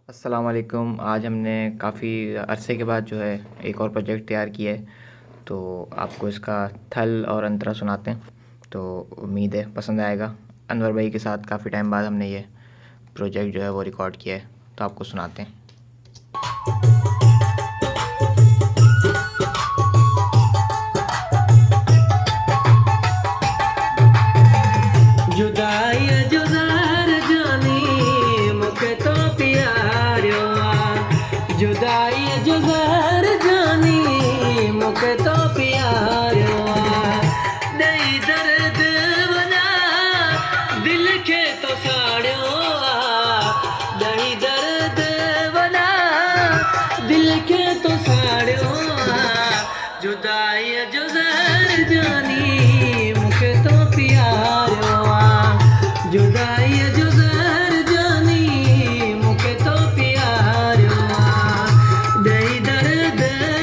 अस्सलाम वालेकुम। आज हमने काफ़ी अरसे के बाद जो है एक और प्रोजेक्ट तैयार किया है, तो आपको इसका थल और अंतरा सुनाते हैं। तो उम्मीद है पसंद आएगा। अनवर भाई के साथ काफ़ी टाइम बाद हमने ये प्रोजेक्ट जो है वो रिकॉर्ड किया है, तो आपको सुनाते हैं। जुदाई जुदार जानी मुखे तो प्यारो जुदाई जुदार जानी मुखे तो प्यारो दई दर्द बना दिल के तो साड़ियो दई दर्द बना दिल के तो साड़ियो जुदाई जुदार जानी मुखे तो प्यारो जुदाई जुदार जानी मुखे तो प्यारो दई दर्द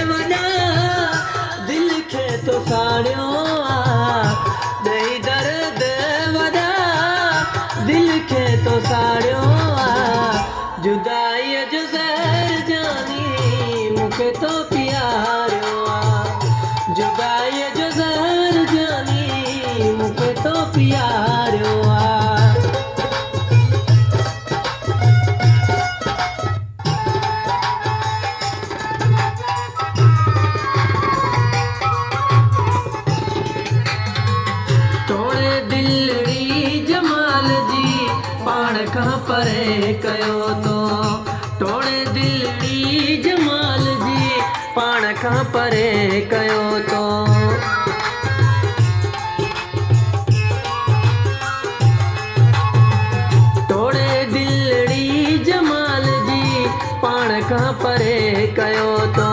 वना दिल के तो साड़ियो दई दर्द वना दिल के तो साड़ियो जुदाई जुदार जानी मुखे तो प्यारो जुदाई जुदार जानी मुखे तो प्यारो तोड़े दिलड़ी जमाल जी पाण खां परे कयो तो तोड़े दिलड़ी जमाल जी पाण खां परे कयो तो तोड़े दिलड़ी जमाल जी पाण खां परे कयो तो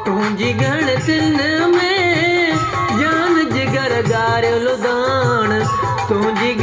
तुंहिंजी गणतिन में जान जिगर गारियो लुदान तुंहिंजी